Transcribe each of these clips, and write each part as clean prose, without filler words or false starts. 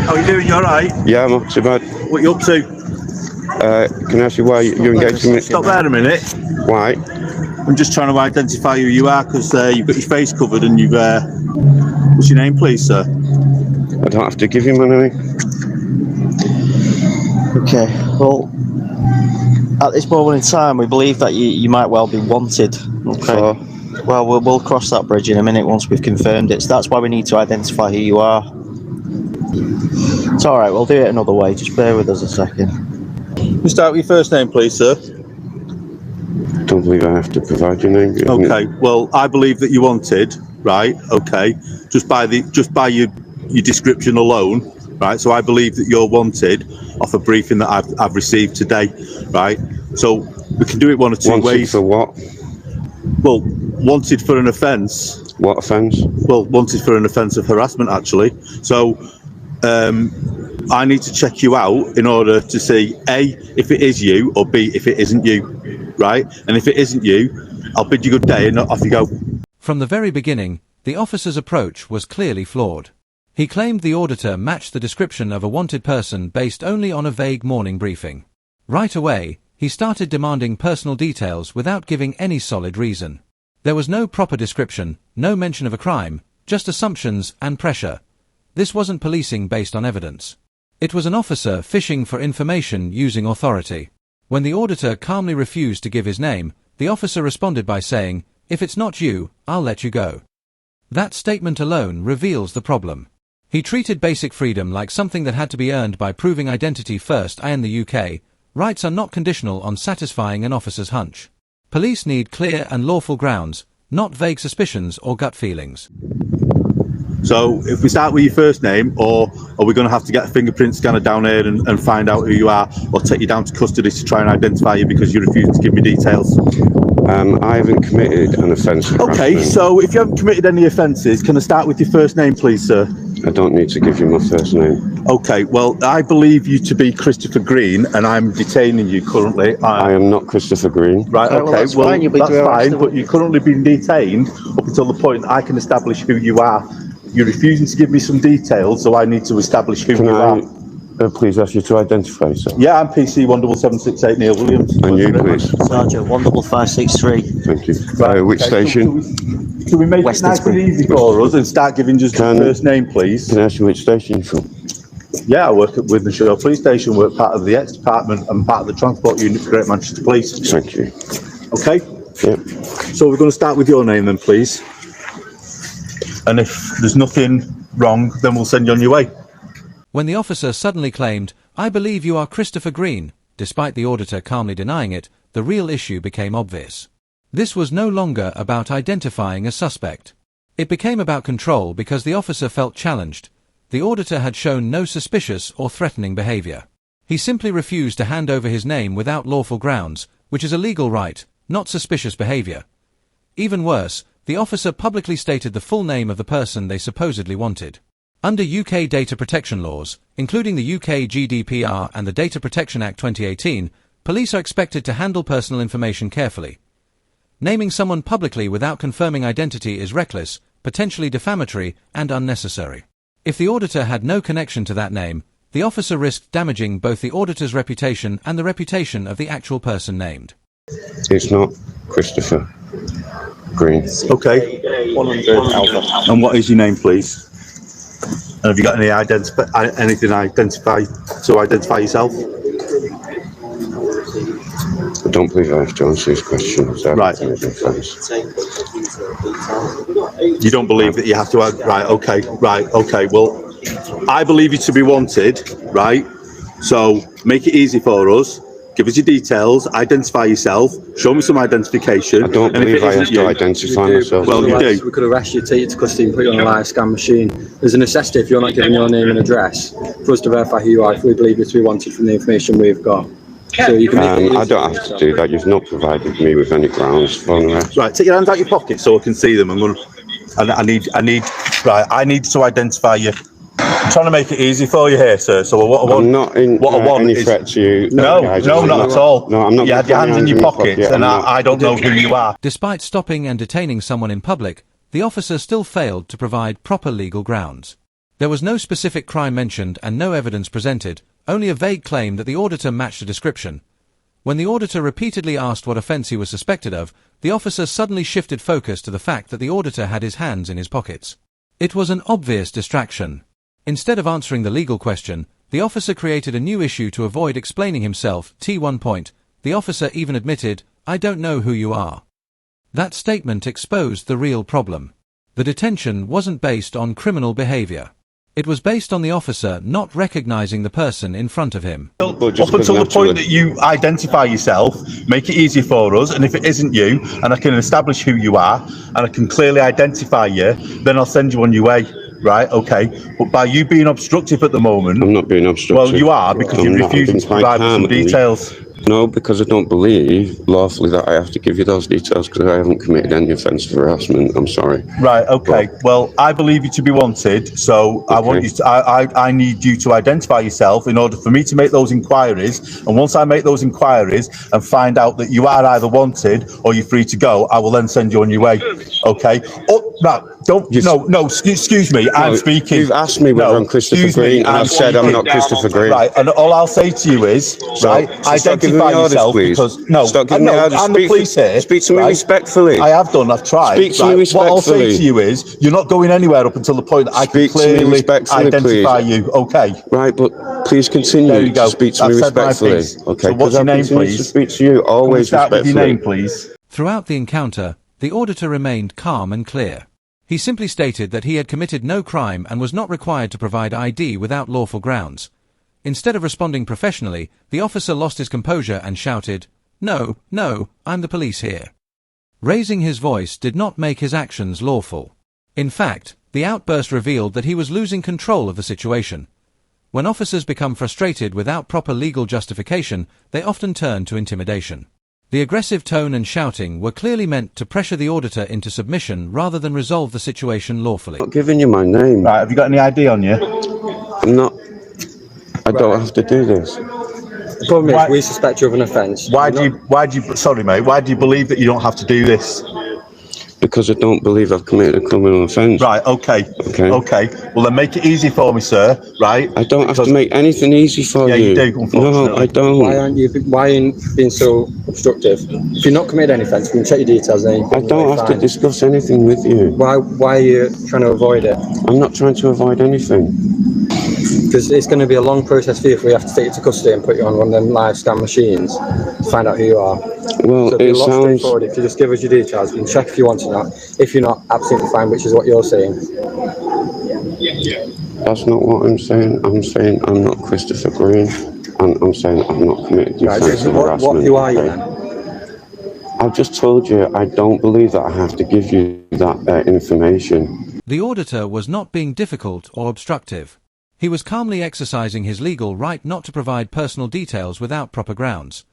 How are you doing? You alright? Yeah, I'm not too bad. What are you up to? Can I ask you why you're engaging me? Stop there a minute. Why? I'm just trying to identify who you are because you've got your face covered and you've... what's your name, please, sir? I don't have to give you my name. Okay, well, at this moment in time, we believe that you might well be wanted. Okay. Well, we'll cross that bridge in a minute once we've confirmed it. So that's why we need to identify who you are. It's all right. We'll do it another way. Just bear with us a second. Can you start with your first name, please, sir? I don't believe I have to provide your name. Okay. Well, I believe that you're wanted, right? Okay. Just by your description alone, right? So I believe that you're wanted off a briefing that I've received today, right? So we can do it one or two ways. Wanted for what? Well, wanted for an offence. What offence? Well, wanted for an offence of harassment, actually. So I need to check you out in order to see A, if it is you, or B, if it isn't you, right? And if it isn't you, I'll bid you good day and off you go. From the very beginning, the officer's approach was clearly flawed. He claimed the auditor matched the description of a wanted person based only on a vague morning briefing. Right away, he started demanding personal details without giving any solid reason. There was no proper description, no mention of a crime, just assumptions and pressure. This wasn't policing based on evidence. It was an officer fishing for information using authority. When the auditor calmly refused to give his name, the officer responded by saying, "If it's not you, I'll let you go." That statement alone reveals the problem. He treated basic freedom like something that had to be earned by proving identity first. In the UK, rights are not conditional on satisfying an officer's hunch. Police need clear and lawful grounds, not vague suspicions or gut feelings. So if we start with your first name, or are we going to have to get a fingerprint scanner down here and find out who you are, or take you down to custody to try and identify you because you refuse to give me details? I haven't committed an offence. Okay, so if you haven't committed any offences, can I start with your first name, please, sir? I don't need to give you my first name. Okay, well, I believe you to be Christopher Green, and I'm detaining you currently. I am not Christopher Green. Right, okay, well, that's well, fine, that's fine, but you're currently being detained up until the point that I can establish who you are. You're refusing to give me some details, so I need to establish who you are. Please ask you to identify yourself? Yeah, I'm PC 17768 Neil Williams. And you, please? Sergeant 15563. Thank you. Right, which station? Can we make it nice and easy for us and start giving just your first name, please? Can I ask you which station you're from? Yeah, I work at Withenshaw Police Station, work part of the X Department and part of the Transport Unit for Great Manchester Police. Thank you. Okay? Yep. So we're going to start with your name then, please. And if there's nothing wrong, then we'll send you on your way. When the officer suddenly claimed, "I believe you are Christopher Green," despite the auditor calmly denying it, the real issue became obvious. This was no longer about identifying a suspect. It became about control because the officer felt challenged. The auditor had shown no suspicious or threatening behavior. He simply refused to hand over his name without lawful grounds, which is a legal right, not suspicious behavior. Even worse, the officer publicly stated the full name of the person they supposedly wanted. Under UK data protection laws, including the UK GDPR and the Data Protection Act 2018, police are expected to handle personal information carefully. Naming someone publicly without confirming identity is reckless, potentially defamatory, and unnecessary. If the auditor had no connection to that name, the officer risked damaging both the auditor's reputation and the reputation of the actual person named. It's not Christopher Green. Okay. 100 Alpha. And what is your name, please? And have you got any anything to identify yourself? I don't believe I have to answer these questions. Right. You don't believe that you have to add, right, okay. Well, I believe you to be wanted, right? So make it easy for us. Give us your details, identify yourself, show me some identification. I don't believe I have to identify myself. Well, you do. We could arrest you, take you to custody and put you on a live scan machine. There's a necessity, if you're not giving your name and address, for us to verify who you are if we believe you to be wanted from the information we've got. So you can I don't have to do that. You've not provided me with any grounds for an arrest. Right, take your hands out your pocket so I can see them. I need to identify you. I'm trying to make it easy for you here, sir. So what I want, I'm not in any threat to you. No, not at all. No, I'm not. You had your hands in your pockets, and I don't know who you are. Despite stopping and detaining someone in public, the officer still failed to provide proper legal grounds. There was no specific crime mentioned and no evidence presented, only a vague claim that the auditor matched a description. When the auditor repeatedly asked what offence he was suspected of, the officer suddenly shifted focus to the fact that the auditor had his hands in his pockets. It was an obvious distraction. Instead of answering the legal question, the officer created a new issue to avoid explaining himself. T1 point. The officer even admitted, "I don't know who you are." That statement exposed the real problem. The detention wasn't based on criminal behavior. It was based on the officer not recognizing the person in front of him. Up until the point that you identify yourself, make it easier for us, and if it isn't you, and I can establish who you are, and I can clearly identify you, then I'll send you on your way. Right, okay. But by you being obstructive at the moment... I'm not being obstructive. Well, you are, because you're refusing to provide some details. No, because I don't believe lawfully that I have to give you those details because I haven't committed any offence of harassment. I'm sorry. Right, okay. Well, I believe you to be wanted, so I want you to, I need you to identify yourself in order for me to make those inquiries. And once I make those inquiries and find out that you are either wanted or you're free to go, I will then send you on your way. Okay? Oh, no, don't. No, excuse me. I'm speaking. You've asked me whether I'm Christopher Green, and I've said I'm not Christopher Green. Right, and all I'll say to you is, right, identify yourself, because stop giving me orders. I'm the police here. Speak to me respectfully. I have done. I've tried. Speak to me respectfully. What I'll say to you is, you're not going anywhere up until the point that I can clearly identify you. Okay. Right, but please continue to speak to me respectfully. Okay. So what's your name, please? To speak to you always respectfully. Your name, please. Throughout the encounter, the auditor remained calm and clear. He simply stated that he had committed no crime and was not required to provide ID without lawful grounds. Instead of responding professionally, the officer lost his composure and shouted, "No, no, I'm the police here." Raising his voice did not make his actions lawful. In fact, the outburst revealed that he was losing control of the situation. When officers become frustrated without proper legal justification, they often turn to intimidation. The aggressive tone and shouting were clearly meant to pressure the auditor into submission rather than resolve the situation lawfully. I'm not giving you my name. Right, have you got any ID on you? I'm not. I don't have to do this. The problem is, we suspect you of an offence. Why do you, sorry mate, why do you believe that you don't have to do this? Because I don't believe I've committed a criminal offence. Right, okay. Well, then make it easy for me, sir, right? I don't have to make anything easy for you. Yeah, you do, unfortunately. No, I don't. Why are you being so obstructive? If you're not committed any offence, we can check your details. Then I don't have to discuss anything with you. Why are you trying to avoid it? I'm not trying to avoid anything. Because it's going to be a long process for you if we have to take you to custody and put you on one of them live scan machines to find out who you are. Well, so it sounds straightforward. If you just give us your details, we can check if you want or not. If you're not, absolutely fine, which is what you're saying. That's not what I'm saying. I'm saying I'm not Christopher Green, and I'm saying I've not committed the offence of harassment. Who are you then? I've just told you I don't believe that I have to give you that information. The auditor was not being difficult or obstructive. He was calmly exercising his legal right not to provide personal details without proper grounds.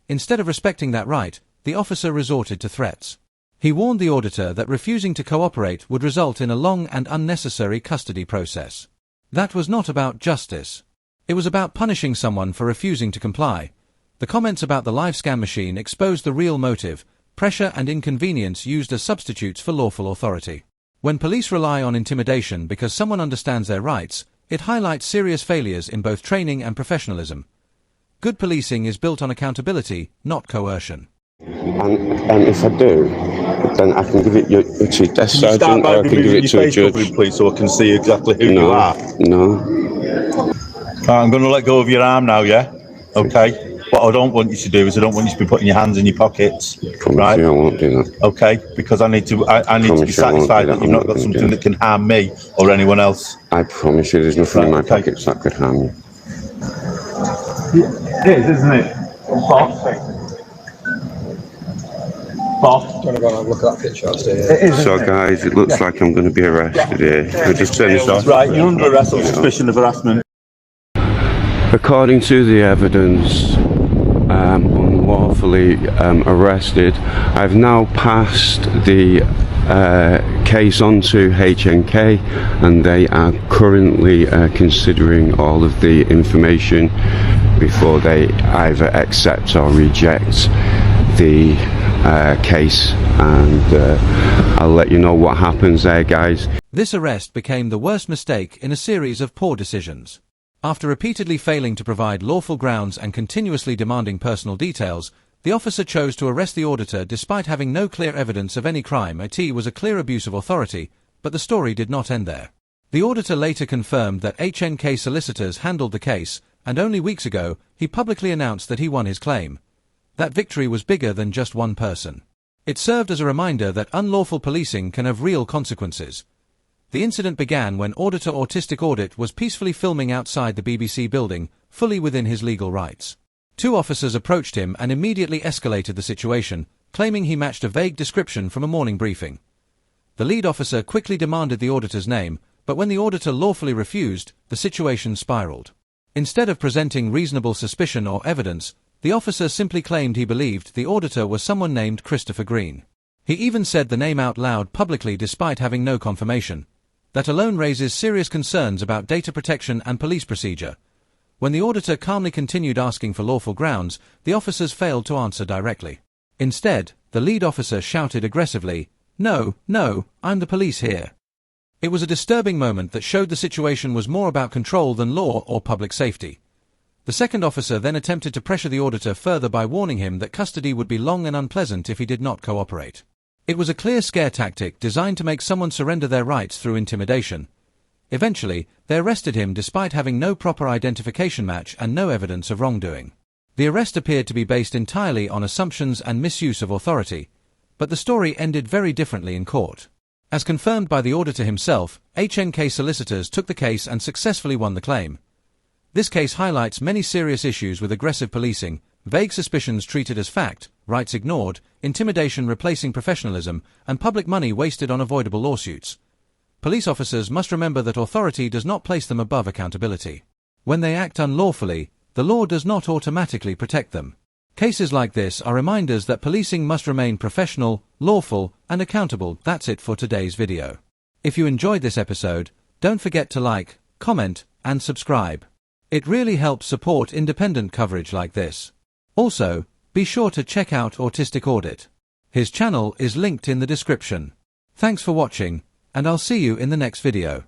Instead of respecting that right, the officer resorted to threats. He warned the auditor that refusing to cooperate would result in a long and unnecessary custody process. That was not about justice. It was about punishing someone for refusing to comply. The comments about the live scan machine exposed the real motive: pressure and inconvenience used as substitutes for lawful authority. When police rely on intimidation because someone understands their rights, it highlights serious failures in both training and professionalism. Good policing is built on accountability, not coercion. And if I do, then I can give it to your desk sergeant, or I can give it to a judge. Please, so I can see exactly who you are. No. I'm going to let go of your arm now, yeah? Okay. What I don't want you to do is I don't want you to be putting your hands in your pockets. Right? I won't do that. Okay, because I need to be satisfied that you've not got something that can harm me or anyone else. I promise you there's nothing in my pockets that could harm you. It is, isn't it? Boss. Do you want to go and have a look at that picture upstairs? So guys, it looks like I'm going to be arrested here. Can I just turn this off? Right, you're under arrest on suspicion of harassment. According to the evidence, unlawfully arrested. I've now passed the case on to HNK, and they are currently considering all of the information before they either accept or reject the case and I'll let you know what happens there, guys. This arrest became the worst mistake in a series of poor decisions. After repeatedly failing to provide lawful grounds and continuously demanding personal details, the officer chose to arrest the auditor despite having no clear evidence of any crime. It was a clear abuse of authority, but the story did not end there. The auditor later confirmed that HNK solicitors handled the case, and only weeks ago, he publicly announced that he won his claim. That victory was bigger than just one person. It served as a reminder that unlawful policing can have real consequences. The incident began when Auditor Autistic Audit was peacefully filming outside the BBC building, fully within his legal rights. Two officers approached him and immediately escalated the situation, claiming he matched a vague description from a morning briefing. The lead officer quickly demanded the auditor's name, but when the auditor lawfully refused, the situation spiraled. Instead of presenting reasonable suspicion or evidence, the officer simply claimed he believed the auditor was someone named Christopher Green. He even said the name out loud publicly despite having no confirmation. That alone raises serious concerns about data protection and police procedure. When the auditor calmly continued asking for lawful grounds, the officers failed to answer directly. Instead, the lead officer shouted aggressively, "No, no, I'm the police here." It was a disturbing moment that showed the situation was more about control than law or public safety. The second officer then attempted to pressure the auditor further by warning him that custody would be long and unpleasant if he did not cooperate. It was a clear scare tactic designed to make someone surrender their rights through intimidation. Eventually, they arrested him despite having no proper identification match and no evidence of wrongdoing. The arrest appeared to be based entirely on assumptions and misuse of authority, but the story ended very differently in court. As confirmed by the auditor himself, HNK solicitors took the case and successfully won the claim. This case highlights many serious issues with aggressive policing, vague suspicions treated as fact, rights ignored, intimidation replacing professionalism, and public money wasted on avoidable lawsuits. Police officers must remember that authority does not place them above accountability. When they act unlawfully, the law does not automatically protect them. Cases like this are reminders that policing must remain professional, lawful, and accountable. That's it for today's video. If you enjoyed this episode, don't forget to like, comment, and subscribe. It really helps support independent coverage like this. Also, be sure to check out Autistic Audit. His channel is linked in the description. Thanks for watching, and I'll see you in the next video.